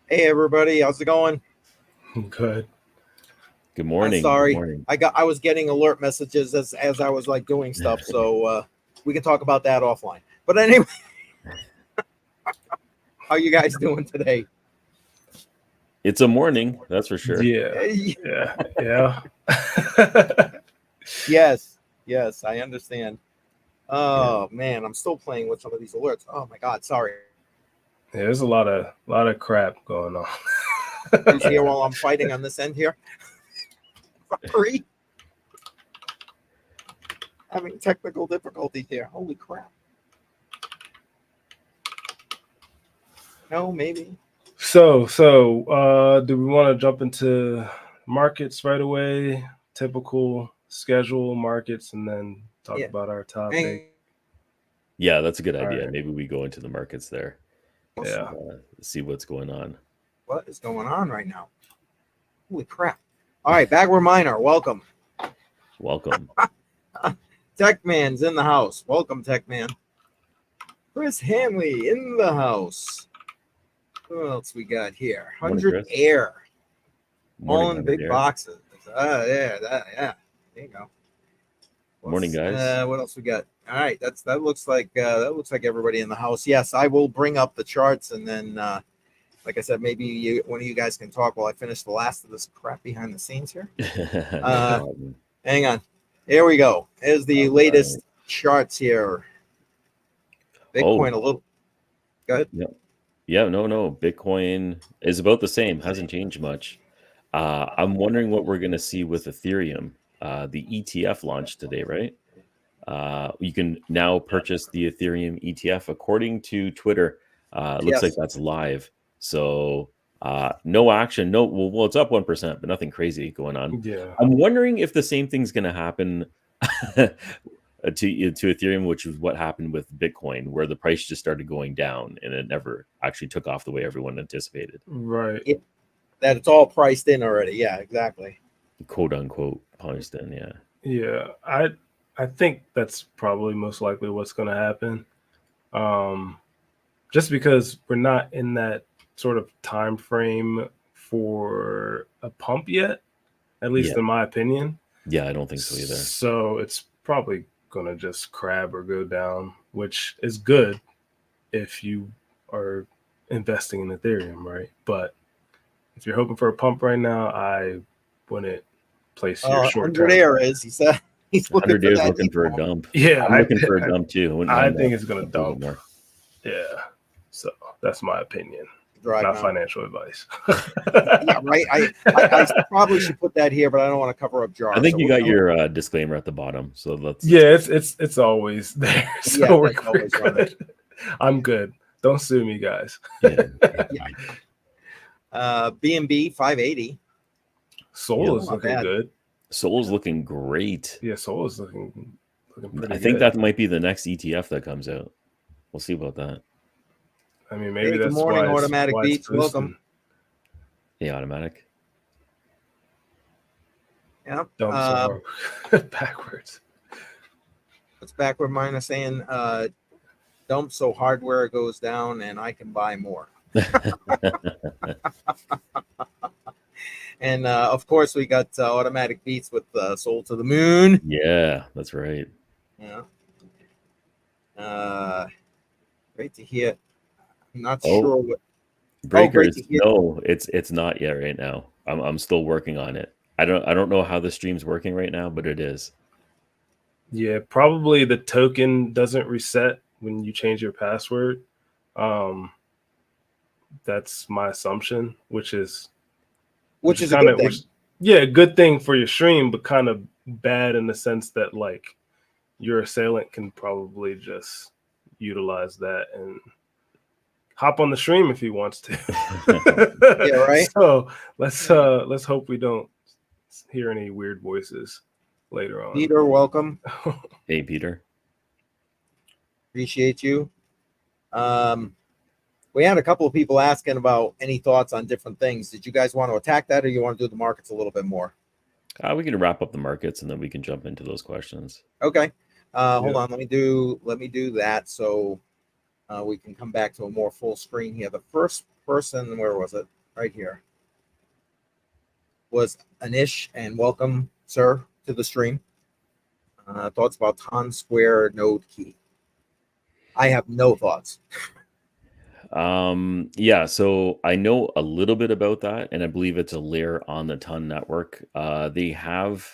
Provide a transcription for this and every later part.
Hey everybody, how's it going? Good. Good I'm morning. Good sorry. morning. I was getting alert messages as I was like doing stuff, so we can talk about that offline. But anyway, how you guys doing today? It's a morning, that's for sure. Yeah. Eh, Yeah. Yeah. yes, yes, I understand. Yeah. Oh man, I'm still playing with some of these alerts. Oh my god, sorry. Yeah, there's a lot of crap going on. Who's here Yeah. while I'm fighting on this end here? Sorry, having technical difficulty here. Holy crap. No, maybe. So, do we want to jump into markets right away? Typical schedule markets, and then talk Yeah. about our Hang topic. Yeah, that's a good All idea. right. Maybe we go into the markets there, Yeah. see what's going on. what is going on right now? Holy crap. All right, Backward Miner, welcome. Welcome. Tech Man's in the house. Welcome, Tech Man. Chris Hanley in the house. Who else we got here? Morning, 100 Chris. Air. Morning, All in 100 big Air. boxes. Yeah. There you go. Morning, guys. What else we got? All right, that looks like everybody in the house. Yes, I will bring up the charts and then like I said, maybe one of you guys can talk while I finish the last of this crap behind the scenes here. No problem. Hang on. Here we go. Here's the All latest right. charts here. Bitcoin Oh, a little. Go ahead. yeah. Yeah, no. Bitcoin is about the same, hasn't changed much. I'm wondering what we're going to see with Ethereum. The ETF launched today, right? You can now purchase the Ethereum ETF according to Twitter. It looks like Yes. that's live. So no action. No, well, it's up 1%, but nothing crazy going on. Yeah. I'm wondering if the same thing's going to happen to Ethereum, which is what happened with Bitcoin, where the price just started going down and it never actually took off the way everyone anticipated, Right. That it's all priced in already. Yeah, exactly. quote unquote, punished in. Yeah. Yeah. I think that's probably most likely what's going to happen. Just because we're not in that sort of time frame for a pump yet, at least Yeah. in my opinion. Yeah, I don't think so either. So it's probably gonna just crab or go down, which is good if you are investing in Ethereum, right? But if you're hoping for a pump right now, I wouldn't place your short 100 term. Air is. He's looking 100 for days that looking heat for a pump. dump. Yeah, I'm looking for a dump too. I wouldn't I mind think that it's gonna up a little dump. more. Yeah. So that's my opinion. Dry Not mount. financial advice. Yeah, right. I probably should put that here, but I don't want to cover up jars. I think So you we're got gonna, your disclaimer at the bottom, so let's. Yeah, it's always there. So yeah, we're that's always running. good. I'm good. Don't sue me, guys. Yeah. BNB 580. Soul Yeah. is Not looking bad. good. Soul's looking great. Yeah, Soul is looking pretty I think good. that might be the next ETF that comes out. We'll see about that. I mean, maybe Hey, good that's morning, why Automatic it's Beats. boosting. Welcome. Yeah, automatic. Yeah. Dump so hard. Backwards. It's Backward Miner saying dump so hardware goes down and I can buy more. And of course, we got Automatic Beats with Soul to the Moon. Yeah, that's right. Yeah. Great to hear. I'm not Oh, sure what. Breakers. to hear. No, it's not yet right now. I'm still working on it. I don't know how the stream's working right now, but it is. Yeah, probably the token doesn't reset when you change your password. That's my assumption, which is a good thing. Yeah, good thing for your stream, but kind of bad in the sense that like your assailant can probably just utilize that and hop on the stream if he wants to. Yeah, right. So let's hope we don't hear any weird voices later on. Peter, welcome. Hey, Peter. Appreciate you. We had a couple of people asking about any thoughts on different things. Did you guys want to attack that, or you want to do the markets a little bit more? We can wrap up the markets and then we can jump into those questions. Okay. Hold on. Let me do that so we can come back to a more full screen here. The first person, where was it? right here, was Anish, and welcome, sir, to the stream. Thoughts about Ton Square node key? I have no thoughts. Yeah, so I know a little bit about that, and I believe it's a layer on the Ton network. They have,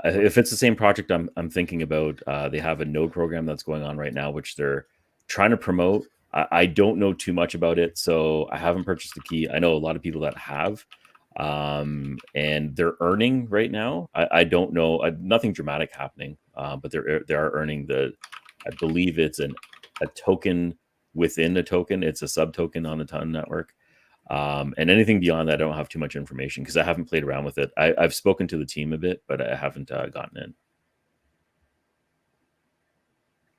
if it's the same project I'm thinking about, they have a node program that's going on right now, which they're trying to promote. I don't know too much about it, so I haven't purchased the key. I know a lot of people that have, and they're earning right now. I don't know, nothing dramatic happening, but they are earning I believe it's a token within a token. It's a sub token on the Ton network. And anything beyond that, I don't have too much information because I haven't played around with it. I've spoken to the team a bit, but I haven't gotten in.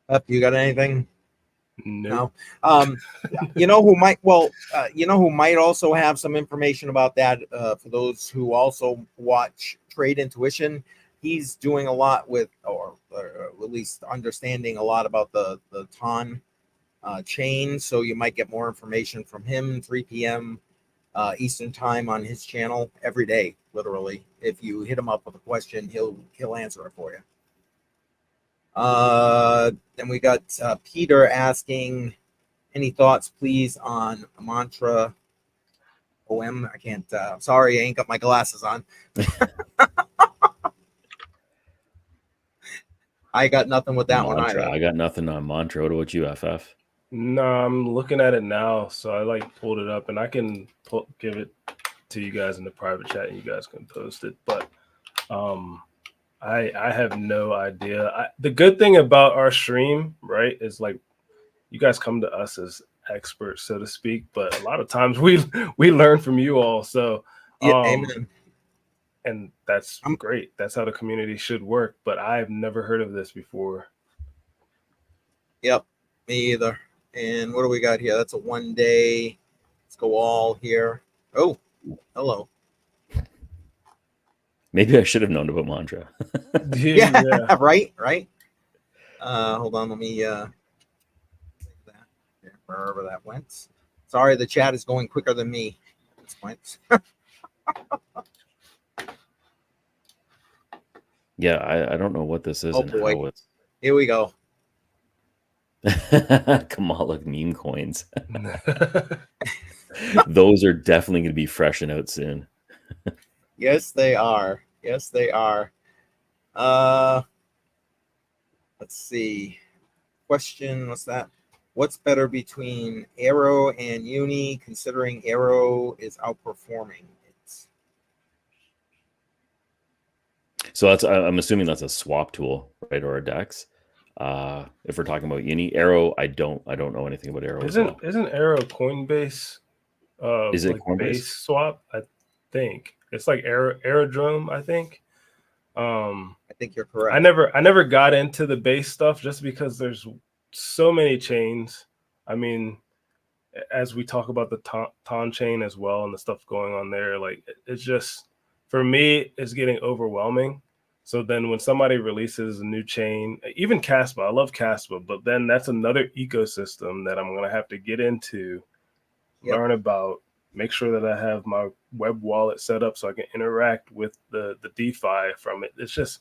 Up, you got anything? Nope. No. You know who might? Well, you know who might also have some information about that. For those who also watch Trade Intuition, he's doing a lot with, or at least understanding a lot about the Ton chain. So you might get more information from him. 3 p.m. Eastern time on his channel every day, literally. If you hit him up with a question, he'll answer it for you. Then we got Peter asking, any thoughts, please, on Mantra OM? I can't. Sorry, I ain't got my glasses on. I got nothing with that one Mantra. either. I got nothing on Mantra. What about you, FF? No, I'm looking at it now, so I like pulled it up, and I can give it to you guys in the private chat, and you guys can post it. But I have no idea. The good thing about our stream, right, is like you guys come to us as experts, so to speak, but a lot of times we learn from you all. So Yeah, amen. And that's great. That's how the community should work. But I've never heard of this before. Yep, me either. And what do we got here? That's a 1 day. Let's go all here. Oh, hello. Maybe I should have known about Mantra. Yeah. Right. Hold on, let me wherever that went. Sorry, the chat is going quicker than me at this point. Yeah, I don't know what this is. Oh and boy, how it's... Here we go. Kamala meme coins. Those are definitely going to be freshen out soon. Yes, they are. Yes, they are. Let's see. Question, what's that? What's better between Arrow and Uni, considering Arrow is outperforming it? So I'm assuming that's a swap tool, right, or a DEX. If we're talking about Uni, Arrow, I don't know anything about Arrow. Isn't Arrow Coinbase? Is it like Coinbase? base swap? I think it's like Aerodrome. I think. I think you're correct. I never got into the base stuff just because there's so many chains. I mean, as we talk about the Ton chain as well and the stuff going on there, like it's just, for me, it's getting overwhelming. So then when somebody releases a new chain, even Caspa, I love Caspa, but then that's another ecosystem that I'm going to have to get into, learn about, make sure that I have my web wallet set up so I can interact with the DeFi from it. It's just,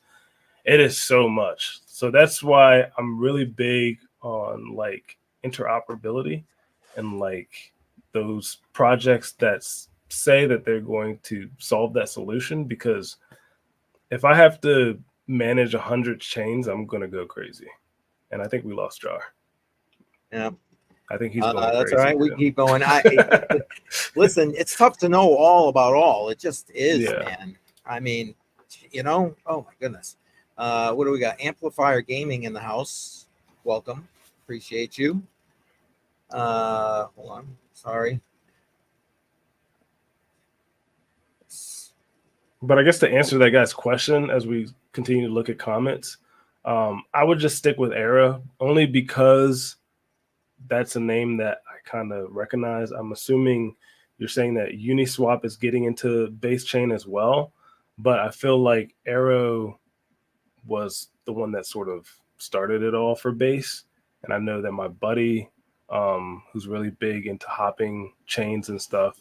it is so much. So that's why I'm really big on like interoperability and like those projects that say that they're going to solve that solution, because if I have to manage 100 chains, I'm going to go crazy. And I think we lost Jar. Yeah. I think he's going crazy. That's all right. We keep going. Listen, it's tough to know all about all. It just is, man. I mean, oh my goodness. What do we got? Amplifier Gaming in the house. Welcome. Appreciate you. Hold on. Sorry. But I guess to answer that guy's question, as we continue to look at comments, I would just stick with Era, only because that's a name that I kind of recognize. I'm assuming you're saying that Uniswap is getting into base chain as well, but I feel like Arrow was the one that sort of started it all for base. And I know that my buddy, who's really big into hopping chains and stuff,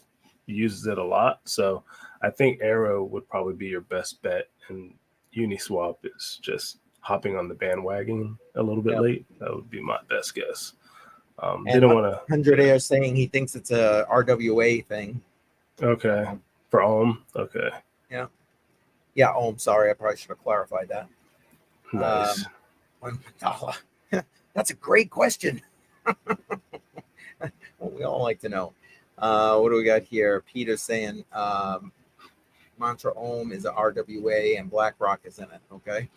uses it a lot. So I think Arrow would probably be your best bet, and Uniswap is just hopping on the bandwagon a little bit Yep. late. That would be my best guess. And Didn't want to. 100 Air saying he thinks it's a RWA thing. Okay. For Ohm. Okay. Yeah. Oh, I'm sorry. I probably should have clarified that. Nice. $1. That's a great question. Well, we all like to know. What do we got here? Peter saying Mantra Ohm is a RWA and BlackRock is in it. Okay.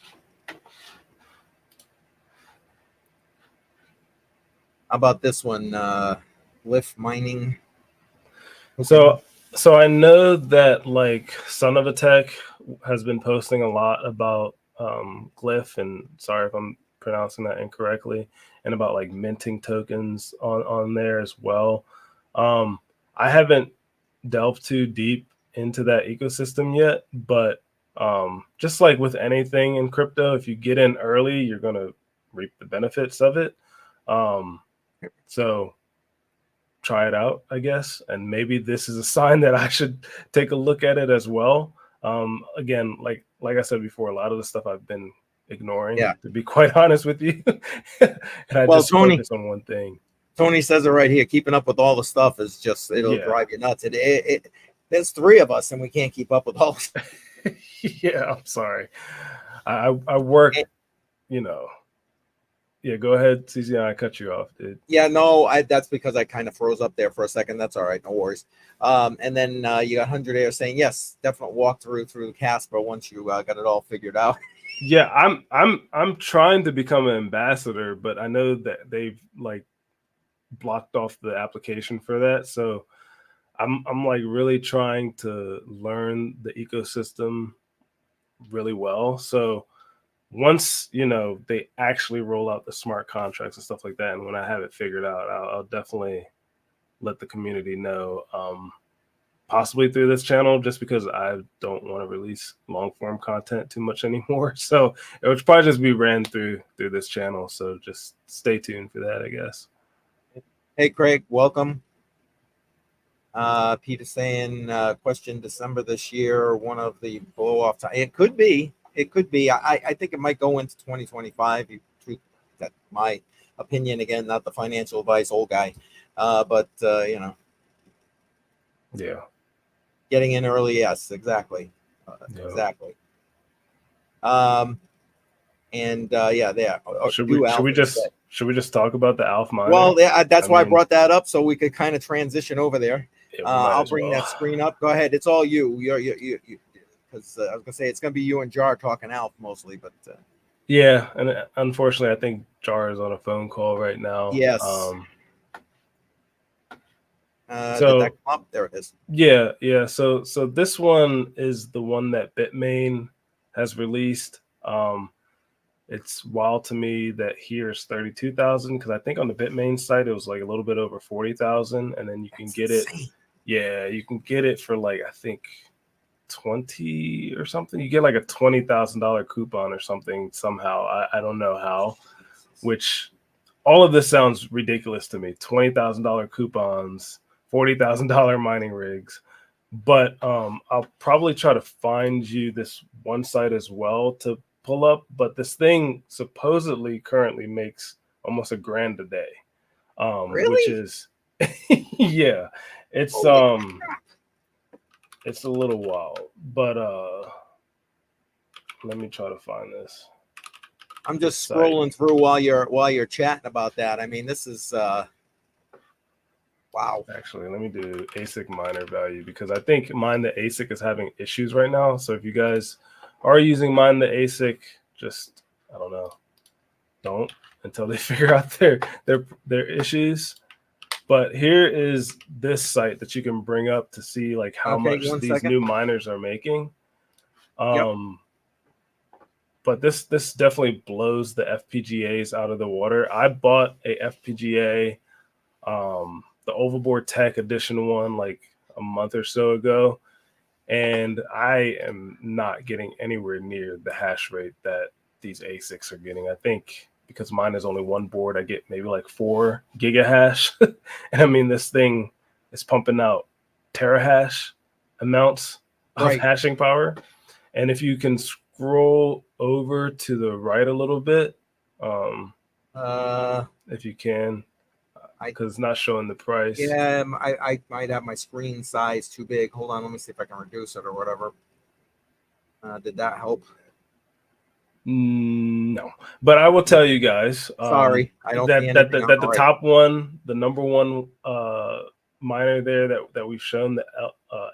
How about this one? Glyph mining. So I know that like Son of a Tech has been posting a lot about Glyph, and sorry if I'm pronouncing that incorrectly, and about like minting tokens on there as well. I haven't delved too deep into that ecosystem yet, but just like with anything in crypto, if you get in early, you're gonna reap the benefits of it. So try it out, I guess, and maybe this is a sign that I should take a look at it as well. Again, like I said before, a lot of the stuff I've been ignoring, to be quite honest with you, and I just focus on one thing. Tony says it right here. Keeping up with all the stuff is just, it'll drive you nuts. There's three of us and we can't keep up with all. Yeah, I'm sorry. I work, Yeah, go ahead, CC. I cut you off, dude. Yeah, no, that's because I kind of froze up there for a second. That's all right, no worries. And then you got 100 Air saying yes, definite walkthrough through Casper once you got it all figured out. Yeah, I'm trying to become an ambassador, but I know that they've like blocked off the application for that. So I'm like really trying to learn the ecosystem really well. So once they actually roll out the smart contracts and stuff like that, and when I have it figured out, I'll definitely let the community know, possibly through this channel, just because I don't want to release long form content too much anymore. So it would probably just be ran through this channel. So just stay tuned for that, I guess. Hey Craig, welcome. Peter saying question December this year, one of the blow off time. It could be. I think it might go into 2025. That's my opinion. Again, not the financial advice, old guy. But yeah, getting in early, yes, exactly, exactly. There. Should we just talk about the ALPH miner? Well, that's why I brought that up, so we could kind of transition over there. I'll bring that screen up. Go ahead. It's all you. You. Because I was gonna say it's gonna be you and Jar talking ALPH mostly, but yeah, and unfortunately, I think Jar is on a phone call right now. Yes. Did that come up? There it is. Yeah. So this one is the one that Bitmain has released. It's wild to me that here's 32,000, because I think on the Bitmain site it was like a little bit over 40,000, and then you can get it. Yeah, you can get it for like I think 20 or something. You get like a $20,000 coupon or something somehow. I don't know how. Which all of this sounds ridiculous to me. $20,000 coupons, $40,000 mining rigs. But I'll probably try to find you this one site as well to pull up. But this thing supposedly currently makes almost $1,000 a day. Really? Which is yeah. It's it's a little wild. But let me try to find this. I'm just scrolling through while you're chatting about that. I mean, this is wow. Actually, let me do ASIC miner value, because I think Mine the ASIC is having issues right now. So if you guys are using Mine the ASIC, just I don't know, don't until they figure out their issues. But here is this site that you can bring up to see like how much these new miners are making. But this definitely blows the FPGAs out of the water. I bought a FPGA, the Overboard Tech Edition one, like a month or so ago, and I am not getting anywhere near the hash rate that these ASICs are getting. I think because mine is only one board, I get maybe like 4 gigahash. And I mean, this thing is pumping out terahash amounts of Right. hashing power. And if you can scroll over to the right a little bit, if you can, because it's not showing the price. Yeah, I might have my screen size too big. Hold on, let me see if I can reduce it or whatever. Did that help? No, but I will tell you guys. Sorry, I don't see that anything on the the right. top one, the number one miner there that we've shown, the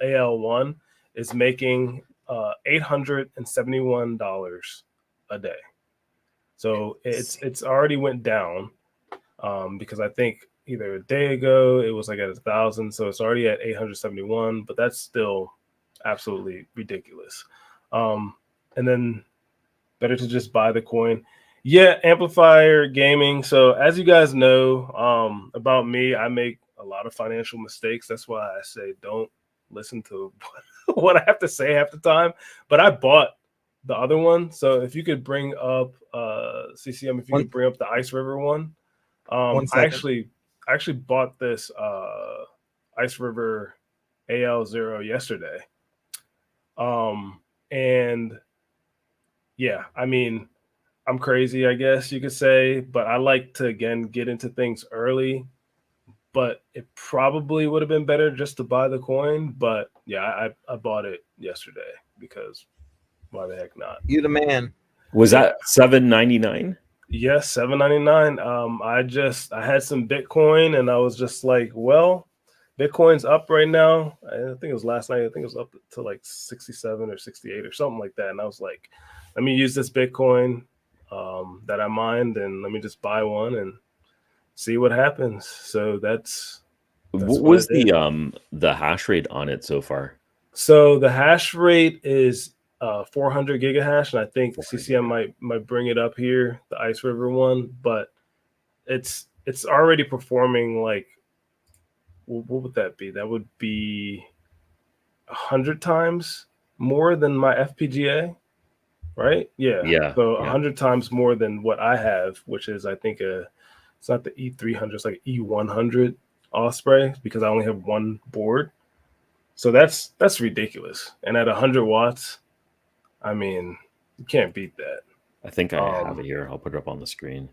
AL1, is making $871 a day. So it's already went down because I think either a day ago it was like at 1,000, so it's already at 871, but that's still absolutely ridiculous. And then better to just buy the coin. Yeah, Amplifier Gaming. So as you guys know about me, I make a lot of financial mistakes. That's why I say don't listen to what I have to say half the time. But I bought the other one. So if you could bring up CCM, if you could bring up the Ice River one. I actually bought this Ice River AL0 yesterday. And yeah, I mean, I'm crazy, I guess you could say, but I like to, again, get into things early. But it probably would have been better just to buy the coin. But yeah, I bought it yesterday because why the heck not? You the man. Was that $7.99? Yes, $7.99. I had some Bitcoin and I was just like, well, Bitcoin's up right now. I think it was last night. I think it was up to like 67 or 68 or something like that. And I was like, let me use this Bitcoin that I mined and let me just buy one and see what happens. So that's what was the hash rate on it so far? So the hash rate is 400 gigahash, and I think CCM might bring it up here, the Ice River one, but it's already performing like, what would that be? That would be 100 times more than my FPGA, right? Yeah. So 100 times more than what I have, which is I think it's not the E300, it's like E100 Osprey because I only have one board. So that's ridiculous. And at 100 watts, I mean, you can't beat that. I think I have it here. I'll put it up on the screen.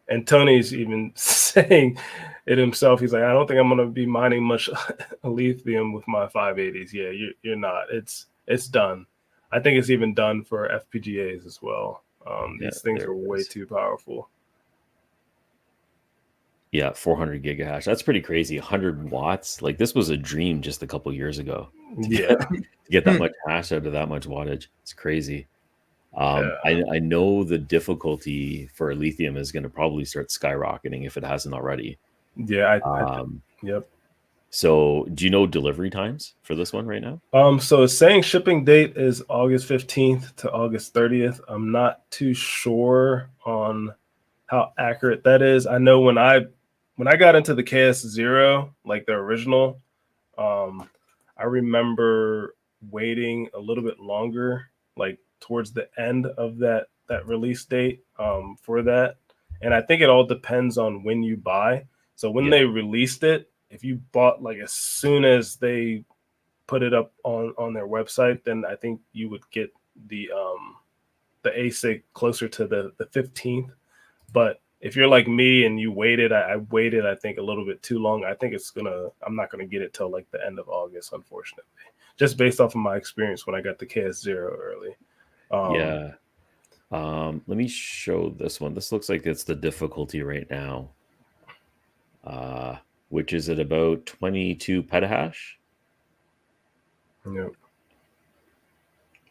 And Tony's even saying it himself. He's like, I don't think I'm going to be mining much lithium with my 580s. Yeah, you're not. It's done. I think it's even done for FPGAs as well. These things are way too powerful. Yeah, 400 gigahash. That's pretty crazy. 100 watts. Like this was a dream just a couple years ago. To get that much hash out of that much wattage. It's crazy. I know the difficulty for lithium is going to probably start skyrocketing if it hasn't already. Yeah. Yep. So do you know delivery times for this one right now? So it's saying shipping date is August 15th to August 30th. I'm not too sure on how accurate that is. I know when I got into the KS0, like the original, I remember waiting a little bit longer, like towards the end of that release date for that. And I think it all depends on when you buy. So when they released it, if you bought like as soon as they put it up on their website, then I think you would get the ASIC closer to the 15th. But if you're like me and you waited, I waited, I think, a little bit too long. I think I'm not going to get it till like the end of August, unfortunately, just based off of my experience when I got the KS0 early. Let me show this one. This looks like it's the difficulty right now, which is at about 22 petahash. Yep.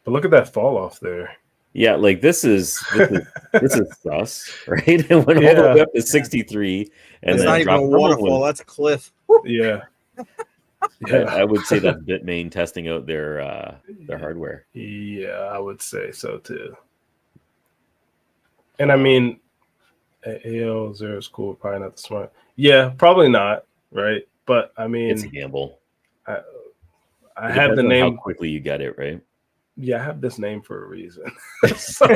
But look at that fall off there. Yeah, like this is sus, right? It went all the way up to 63, and it's then not even a waterfall. That's a cliff. Yeah. I would say that's Bitmain testing out their hardware. Yeah, I would say so too. And I mean, AL0 is cool, probably not the smart. Yeah, probably not, right? But I mean, it's a gamble. I have the name. How quickly you get it, right? Yeah, I have this name for a reason. So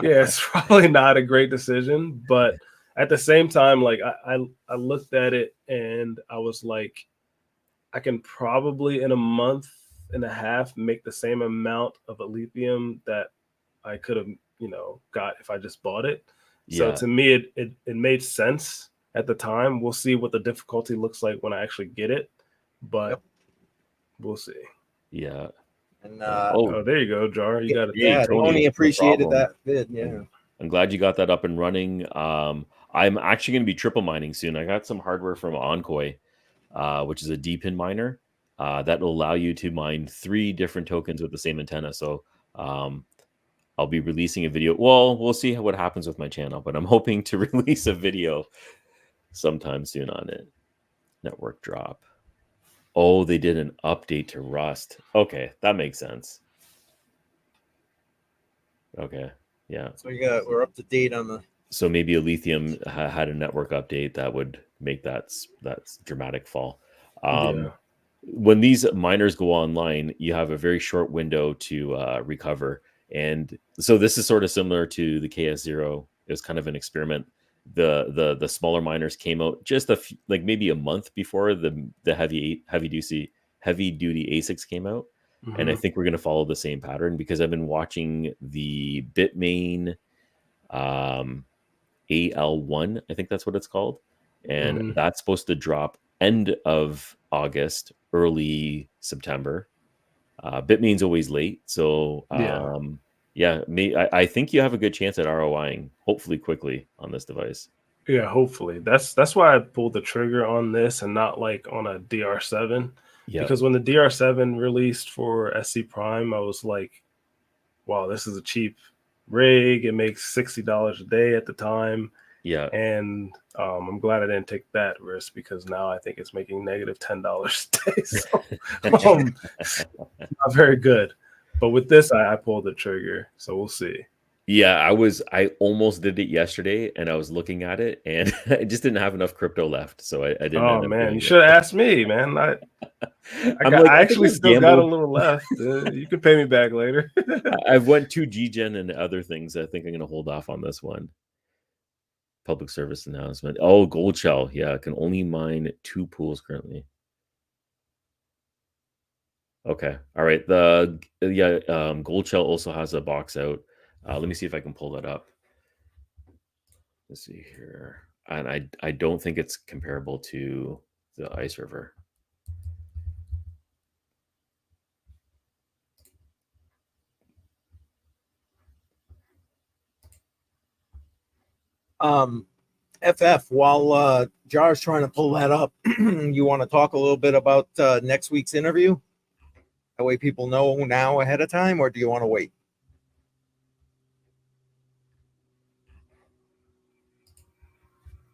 it's probably not a great decision, but at the same time, like I looked at it and I was like, I can probably in a month and a half make the same amount of a lithium that I could have, got if I just bought it. So Yeah. to me, it made sense at the time. We'll see what the difficulty looks like when I actually get it, but Yep. we'll see. Yeah. And Oh, there you go, Jar. You got it. Hey, yeah, Tony, Tony no appreciated problem. that bid. Yeah. I'm glad you got that up and running. I'm actually going to be triple mining soon. I got some hardware from Onkoi, which is a D-pin miner that will allow you to mine 3 different tokens with the same antenna. So I'll be releasing a video. Well, we'll see what happens with my channel, but I'm hoping to release a video sometime soon on it. Network drop. Oh, they did an update to Rust. Okay, that makes sense. Okay, yeah. So we're up to date on the. So maybe a lithium had a network update that would make that dramatic fall. Yeah. When these miners go online, you have a very short window to recover, and so this is sort of similar to the KS0. It was kind of an experiment. The smaller miners came out just like maybe a month before the heavy duty ASICs came out. And I Mhm. think we're going to follow the same pattern because I've been watching the Bitmain AL1, I think that's what it's called. And Mhm. that's supposed to drop end of August, early September. Bitmain's always late. So, Yeah. I think you have a good chance at ROIing, hopefully quickly on this device. Yeah, hopefully. That's why I pulled the trigger on this and not like on a DR7. Yeah. Because when the DR7 released for SC Prime, I was like, wow, this is a cheap rig. It makes $60 a day at the time. Yeah. And I'm glad I didn't take that risk because now I think it's making negative $10 a day. So it's not very good. But with this, I pulled the trigger. So we'll see. Yeah, I almost did it yesterday and I was looking at it and I just didn't have enough crypto left. So I didn't Oh end up man, doing you it. should have asked me, man. I think actually I've still got a gambled. little left. You can pay me back later. I've went to G-Gen and other things. I think I'm going to hold off on this one. Public service announcement. Oh, Gold Shell. Yeah, can only mine 2 pools currently. Okay. All right. Gold Shell also has a box out. Let me see if I can pull that up. Let's see here. And I don't think it's comparable to the Ice River. FF, while Jar's trying to pull that up, you want to talk a little bit about next week's interview? That way people know now ahead of time, or do you want to wait?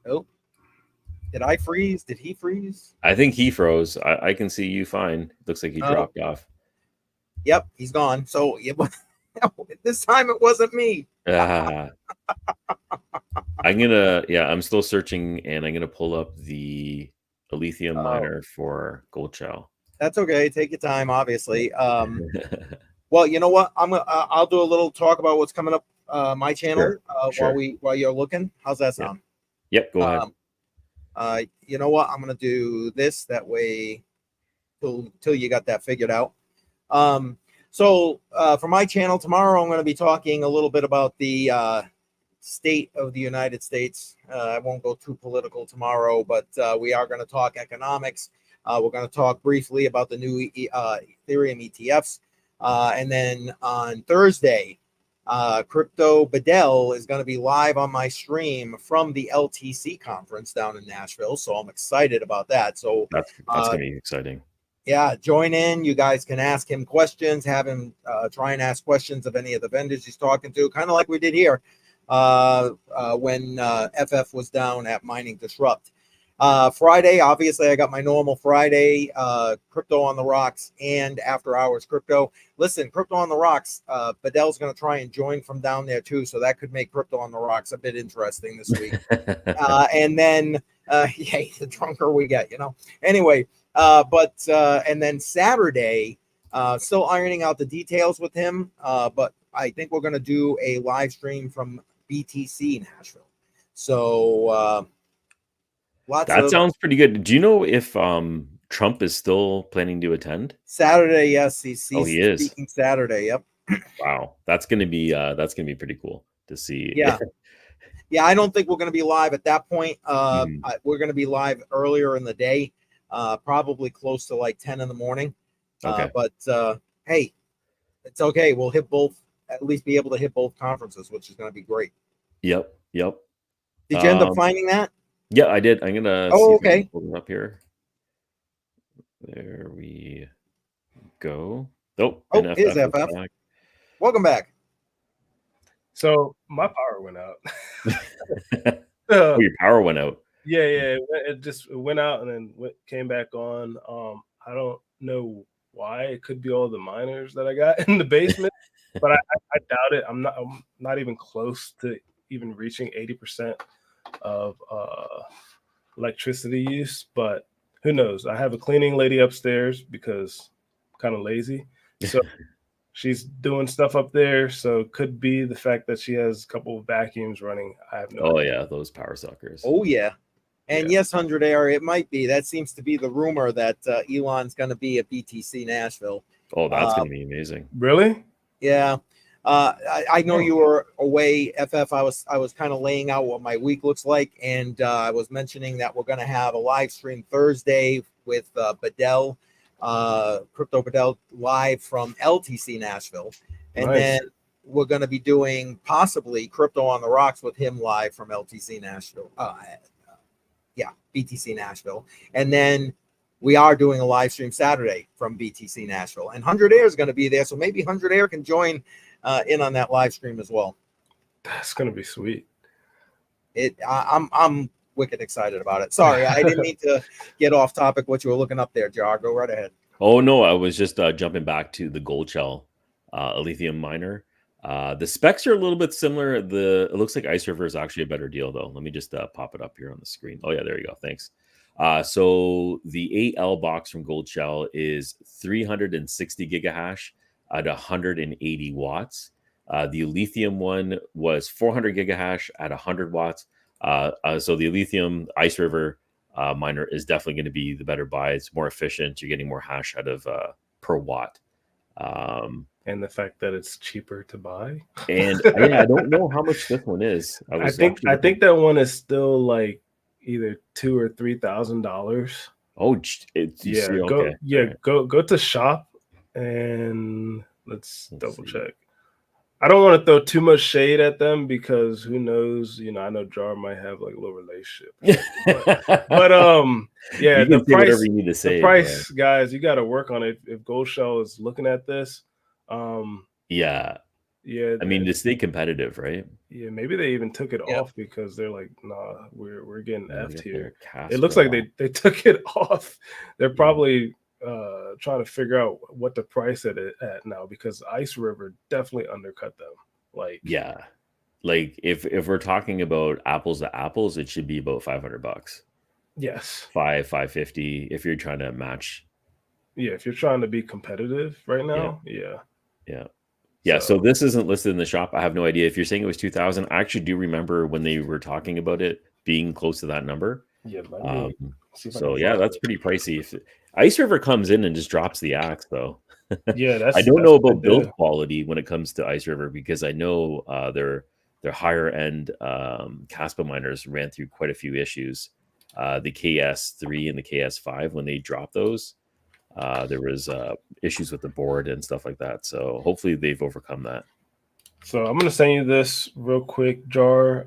Oh, did I freeze? Did he freeze? I think he froze. I can see you fine. Looks like he dropped off. Yep, he's gone. So this time it wasn't me. I'm still searching and I'm gonna pull up the lithium miner for Gold Shell. That's okay. Take your time, obviously. Well, you know what? I'll do a little talk about what's coming up my channel Sure. while you're looking. How's that sound? Yep, go ahead. You know what? I'm gonna do this that way till you got that figured out. So for my channel tomorrow, I'm going to be talking a little bit about the state of the United States. I won't go too political tomorrow, but we are going to talk economics. We're going to talk briefly about the new Ethereum ETFs. And then on Thursday, Crypto Bedell is going to be live on my stream from the LTC conference down in Nashville. So I'm excited about that. So that's going to be exciting. Yeah, join in. You guys can ask him questions, have him try and ask questions of any of the vendors he's talking to, kind of like we did here when FF was down at Mining Disrupt. Friday, obviously, I got my normal Friday Crypto on the Rocks and After Hours Crypto. Listen, Crypto on the Rocks, Bedell's going to try and join from down there too, so that could make Crypto on the Rocks a bit interesting this week. And then, the drunker we get, Anyway, and then Saturday, still ironing out the details with him, but I think we're going to do a live stream from BTC Nashville. So, sounds pretty good. Do you know if Trump is still planning to attend. Saturday, yes, he's He is. speaking Saturday. Yep. Wow, that's gonna be pretty cool to see. Yeah. Yeah, I don't think we're going to be live at that point. Mhm. We're going to be live earlier in the day, probably close to like 10 in the morning. Okay. But hey, it's okay. We'll at least be able to hit both conferences, which is going to be great. Yep. Did you end up finding that? Yeah, I did. I'm gonna see Oh, if I can okay. pull it up here. There we go. Oh, Oh, NFF here's is FF. back. Welcome back. So my power went out. Oh, your power went out. Yeah, it just went out and then came back on. I don't know why. It could be all the miners that I got in the basement, but I doubt it. I'm not even close to even reaching 80% of electricity use. But who knows? I have a cleaning lady upstairs because I'm kind of lazy, so she's doing stuff up there. So it could be the fact that she has a couple of vacuums running. I have no idea. Yeah, those power suckers. Oh, yeah. And yes, 100 Air, it might be. That seems to be the rumor that Elon's going to be at BTC Nashville. Oh, that's going to be amazing. Really? Yeah. I know you were away, FF. I was kind of laying out what my week looks like, and I was mentioning that we're going to have a live stream Thursday with Bedell, Crypto Bedell, live from LTC Nashville, and Nice. then we're going to be doing possibly Crypto on the Rocks with him live from LTC Nashville. BTC Nashville, and then we are doing a live stream Saturday from BTC Nashville, and 100 Air is going to be there, so maybe 100 Air can join in on that live stream as well. That's gonna be sweet. I'm wicked excited about it. Sorry, I didn't mean to get off topic. What you were looking up there, Jar? Go right ahead. Oh no, I was just jumping back to the gold shell, a lithium miner. The specs are a little bit similar. It looks like Ice River is actually a better deal, though. Let me just pop it up here on the screen. Oh yeah, there you go. Thanks. So the AL box from Gold Shell is 360 gigahash at 180 watts. The lithium one was 400 gigahash at 100 watts. So the lithium Ice River miner is definitely going to be the better buy. It's more efficient. You're getting more hash out of per watt. And the fact that it's cheaper to buy. And I don't know how much this one is. I think that one is still like either $2,000 or $3,000. Oh, Go to shop and let's double check. I don't want to throw too much shade at them because who knows? I know Jar might have like a little relationship, but yeah, the price. You need to say, the price, guys, you got to work on it. If Gold Shell is looking at this, yeah. I mean, to stay competitive, right? Yeah, maybe they even took it off because they're like, nah, we're getting effed here. It looks like they took it off. They're probably trying to figure out what to price it at now because Ice River definitely undercut them. Like if we're talking about apples to apples, it should be about $500. Yes, $550 if you're trying to match. Yeah, if you're trying to be competitive right now, yeah. So this isn't listed in the shop. I have no idea. If you're saying it was 2,000, I actually do remember when they were talking about it being close to that number. Yeah. That's pretty pricey. If Ice River comes in and just drops the axe, though. Yeah, I don't know about build quality when it comes to Ice River because I know their higher end Caspa miners ran through quite a few issues. The KS3 and the KS5 when they dropped those. There was issues with the board and stuff like that. So hopefully they've overcome that. So I'm gonna send you this real quick, Jar.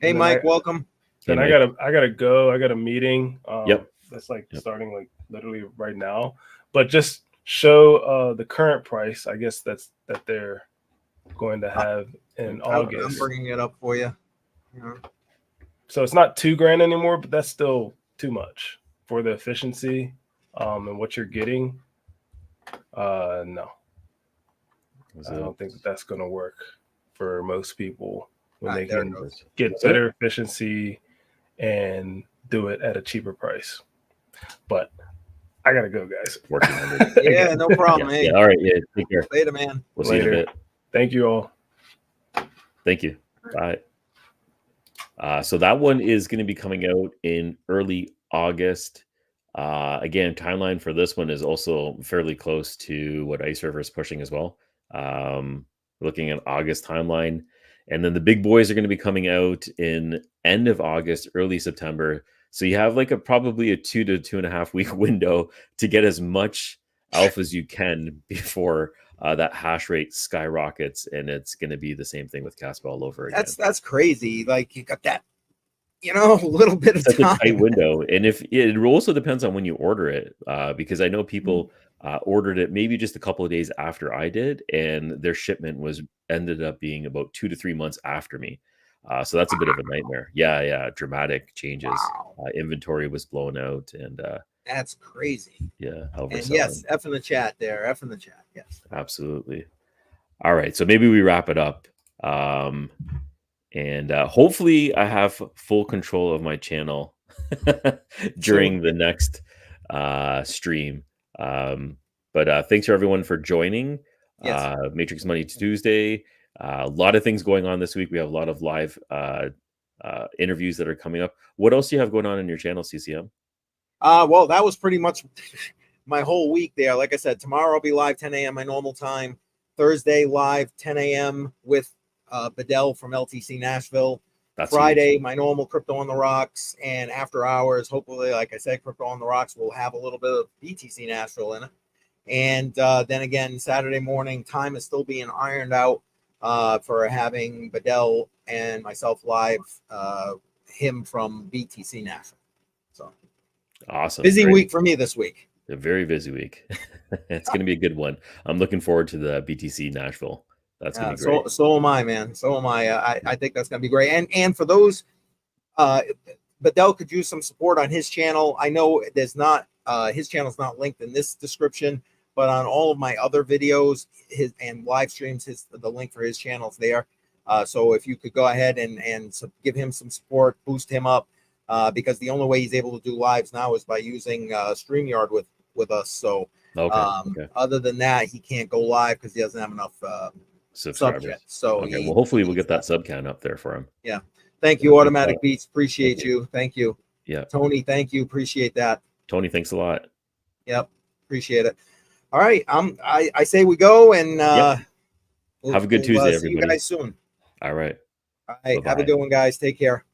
Hey, Mike, welcome. Then I gotta go. I got a meeting. Yep. That's starting like literally right now. But just show the current price. I guess that they're going to have in August. I'm bringing it up for you. So it's not $2,000 anymore, but that's still too much for the efficiency. And what you're getting, no. I don't think that's going to work for most people when they can get better efficiency and do it at a cheaper price. But I got to go, guys. Yeah, no problem. Hey. All right. Yeah, take care. Later, man. We'll see you in a bit. Thank you all. Thank you. Bye. So that one is going to be coming out in early August. Again, timeline for this one is also fairly close to what Ice River is pushing as well. Looking at August timeline, and then the big boys are going to be coming out in end of August, early September. So you have like probably a 2 to 2.5 week window to get as much alpha as you can before that hash rate skyrockets, and it's going to be the same thing with Casper all over again. That's crazy. Like you got that, a little bit of Such time. a tight window, and if it also depends on when you order it, because I know people ordered it maybe just a couple of days after I did, and their shipment ended up being about 2 to 3 months after me. So that's a bit of a nightmare. Yeah, dramatic changes. Wow. Inventory was blown out, and That's crazy. yeah, And overselling. yes, F in the chat there. F in the chat. Yes. Absolutely. All right, so maybe we wrap it up. And hopefully I have full control of my channel during the next stream. But thanks for everyone for joining. Yes. Matrix Money Tuesday. A lot of things going on this week. We have a lot of live interviews that are coming up. What else do you have going on in your channel, CCM? Well, that was pretty much my whole week there. Like I said, tomorrow I'll be live 10 a.m. my normal time. Thursday live 10 a.m. with Bedell from LTC Nashville. That's Friday, huge. my normal Crypto on the Rocks, and after hours, hopefully, like I said, Crypto on the Rocks will have a little bit of BTC Nashville in it. And then again, Saturday morning, time is still being ironed out for having Bedell and myself live, him from BTC Nashville. So awesome. Busy Great. week for me this week. A very busy week. It's going to be a good one. I'm looking forward to the BTC Nashville. That's going to be great. So am I, man. So am I. I think that's going to be great. And for those, Bedell could use some support on his channel. I know there's not his channel's not linked in this description, but on all of my other videos, his and live streams, the link for his channel's there. So if you could go ahead and give him some support, boost him up, because the only way he's able to do lives now is by using StreamYard with us. So other than that, he can't go live because he doesn't have enough subscribers. Subject. So okay, well, hopefully we'll get that sub count up there for him. Yeah. Thank you, Automatic Beats. Appreciate you. Thank you. Yeah. Tony, thank you. Appreciate that. Tony, thanks a lot. Yep. Appreciate it. All right. I say we go and have a good Tuesday, everybody. See you guys soon. All right. All right. Bye-bye. Have a good one, guys. Take care.